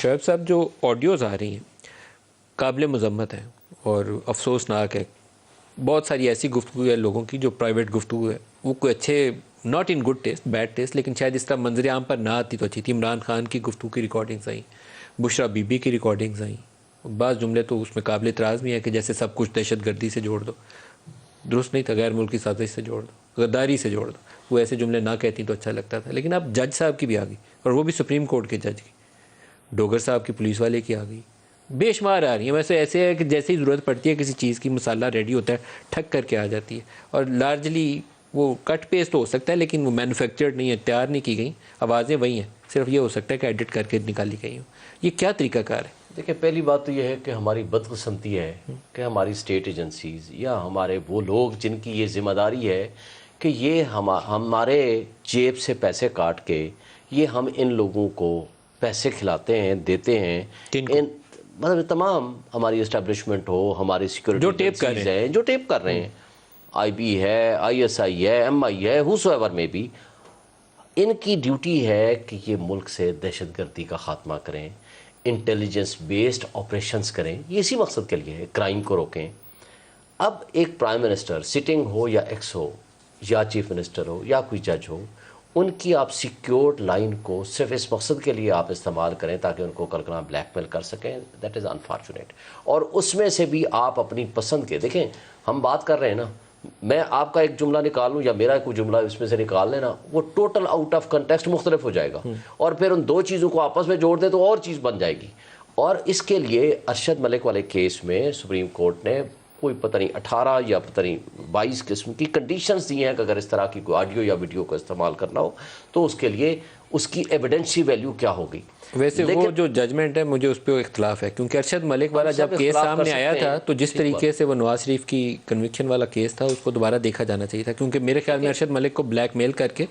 شعیب صاحب جو آڈیوز آ رہی ہیں قابل مذمت ہیں اور افسوسناک ہے. بہت ساری ایسی گفتگو ہے لوگوں کی جو پرائیویٹ گفتگو ہے, وہ کوئی اچھے not in good taste, bad taste, لیکن شاید اس طرح منظر عام پر نہ آتی تو اچھی تھی. عمران خان کی گفتگو کی ریکارڈنگز آئیں, بشرا بی بی کی ریکارڈنگز آئیں. بعض جملے تو اس میں قابل اعتراض بھی ہیں کہ جیسے سب کچھ دہشت گردی سے جوڑ دو, درست نہیں تھا, غیر ملکی سازش سے جوڑ دو, غداری سے جوڑ دو. وہ ایسے جملے نہ کہتی تو اچھا لگتا تھا. لیکن اب جج صاحب کی بھی آ گئی, اور وہ بھی سپریم کورٹ کے جج کی. ڈوگر صاحب کی پولیس والے کی آ گئی, بے شمار آ رہی ہیں. ویسے ایسے ہے کہ جیسے ہی ضرورت پڑتی ہے کسی چیز کی, مسالہ ریڈی ہوتا ہے, ٹھک کر کے آ جاتی ہے. اور لارجلی وہ کٹ پیسٹ تو ہو سکتا ہے, لیکن وہ مینوفیکچرڈ نہیں ہے, تیار نہیں کی گئی, آوازیں وہی ہیں, صرف یہ ہو سکتا ہے کہ ایڈٹ کر کے نکالی گئی ہوں. یہ کیا طریقہ کار ہے؟ دیکھیں, پہلی بات تو یہ ہے کہ ہماری بدقسمتی ہے کہ ہماری اسٹیٹ ایجنسیز یا ہمارے وہ لوگ جن کی یہ ذمہ داری ہے کہ یہ ہمارے جیب سے پیسے کاٹ کے یہ ہم ان لوگوں کو پیسے کھلاتے ہیں, دیتے ہیں. مطلب تمام ہماری اسٹیبلشمنٹ ہو, ہماری سیکورٹی ایجنسیز ہیں جو ٹیپ کر رہے ہیں, آئی بی ہے, آئی ایس آئی ہے, ایم آئی ہے, ہوسو ایور میں بھی, ان کی ڈیوٹی ہے کہ یہ ملک سے دہشت گردی کا خاتمہ کریں, انٹیلیجنس بیسڈ آپریشنز کریں. یہ اسی مقصد کے لیے ہے, کرائم کو روکیں. اب ایک پرائم منسٹر سٹنگ ہو یا ایکس ہو یا چیف منسٹر ہو یا کوئی جج ہو, ان کی آپ سیکیورڈ لائن کو صرف اس مقصد کے لیے آپ استعمال کریں تاکہ ان کو کلکنا بلیک میل کر سکیں. That is unfortunate. اور اس میں سے بھی آپ اپنی پسند کے, دیکھیں ہم بات کر رہے ہیں نا, میں آپ کا ایک جملہ نکال لوں یا میرا کوئی جملہ اس میں سے نکال لینا, وہ ٹوٹل آؤٹ آف کنٹیکسٹ مختلف ہو جائے گا, اور پھر ان دو چیزوں کو آپس میں جوڑ دیں تو اور چیز بن جائے گی. اور اس کے لیے ارشد ملک والے کیس میں سپریم کورٹ نے کوئی پتہ نہیں 18 یا پتہ نہیں 22 قسم کی کنڈیشنز دی ہیں کہ اگر اس طرح کی کوئی آڈیو یا ویڈیو کو استعمال کرنا ہو تو اس کے لیے اس کی ایویڈنسی ویلیو کیا ہوگی. ویسے وہ جو ججمنٹ ہے مجھے اس پہ اختلاف ہے, کیونکہ ارشد ملک والا جب کیس سامنے آیا تھا تو جس طریقے سے وہ نواز شریف کی کنوکشن والا کیس تھا اس کو دوبارہ دیکھا جانا چاہیے تھا, کیونکہ میرے خیال میں ارشد ملک کو بلیک میل کر کے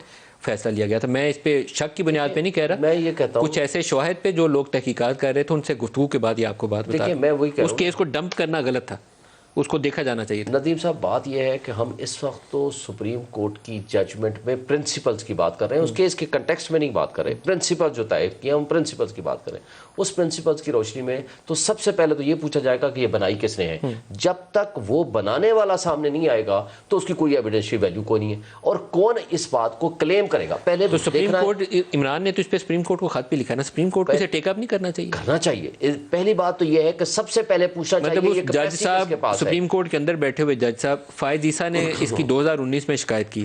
فیصلہ لیا گیا تھا. میں اس پہ شک کی بنیاد پہ نہیں کہہ رہا, میں یہ کہتا ہوں کچھ ایسے شواہد پہ جو لوگ تحقیقات کر رہے تھے ان سے گفتگو کے بعد یہ آپ کو بات بتا, اس کیس کو ڈمپ کرنا غلط تھا, اس کو دیکھا جانا چاہیے تھا. ندیم صاحب, بات یہ ہے کہ ہم اس وقت تو سپریم کورٹ کی ججمنٹ میں پرنسپلز کی بات کر رہے ہیں, اس کیس کے کنٹیکسٹ میں نہیں بات کر رہے. پرنسپل جو طے کیا ہم پرنسپلز کی بات کریں, اس پرنسپلز کی روشنی میں تو سب سے پہلے تو یہ پوچھا جائے گا کہ یہ بنائی کس نے ہے. جب تک وہ بنانے والا سامنے نہیں آئے گا تو اس کی کوئی ایویڈنشیل ویلیو کوئی نہیں ہے, اور کون اس بات کو کلیم کرے گا. پہلے تو سپریم کورٹ, عمران نے تو اس پہ سپریم کورٹ کو خط بھی لکھا نا, سپریم کورٹ کو اسے ٹیک اپ نہیں کرنا چاہیے؟ کرنا چاہیے. پہلی بات تو یہ ہے کہ سب سے پہلے پوچھنا چاہیے کہ جج صاحب سپریم کورٹ کے اندر بیٹھے ہوئے جج صاحب فائز عیسیٰ نے اس کی 2019 میں شکایت کی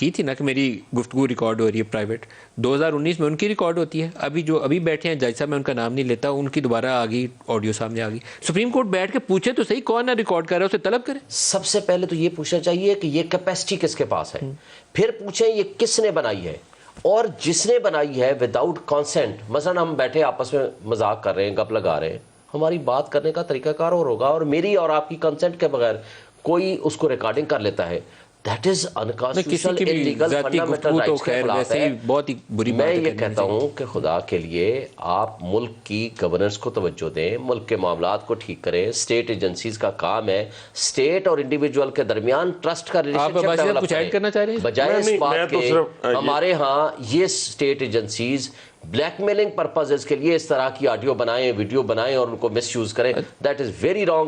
تھی نا کہ میری گفتگو ریکارڈ ہو رہی ہے پرائیویٹ. 2019 میں ان کی ریکارڈ ہوتی ہے. ابھی جو ابھی بیٹھے ہیں جج صاحب, میں ان کا نام نہیں لیتا, ان کی دوبارہ آ گئی آڈیو سامنے آ گئی. سپریم کورٹ بیٹھ کے پوچھے تو صحیح کون ہے ریکارڈ کر رہا ہے, اسے طلب کرے. سب سے پہلے تو یہ پوچھنا چاہیے کہ یہ کیپیسٹی کس کے پاس ہے, پھر پوچھیں یہ کس نے بنائی ہے, اور جس نے بنائی ہے وداؤٹ کانسینٹ. مثلا ہم بیٹھے آپس میں مذاق کر رہے ہیں, گپ لگا رہے ہیں, ہماری بات کرنے کا طریقہ کار اور ہوگا, اور میری اور آپ کی کنسنٹ کے بغیر کوئی اس کو ریکارڈنگ کر لیتا ہے, that is unconstitutional, illegal, fundamental rights کے خلاف ہے. بہت ہی بری بات ہے. میں یہ کہتا ہوں کہ خدا کے لیے آپ ملک کی گورننس کو توجہ دیں, ملک کے معاملات کو ٹھیک کریں. اسٹیٹ ایجنسیز کا کام ہے اسٹیٹ اور انڈیویجول کے درمیان ٹرسٹ کا ریلیشن شپ کچھ ایڈ کرنا چاہ رہے ہیں بجائے اس بات کے ہمارے ہاں یہ state agencies black mailing purposes کے لیے اس طرح کی آڈیو بنائیں, ویڈیو بنائیں اور ان کو مس یوز کریں. That is very wrong.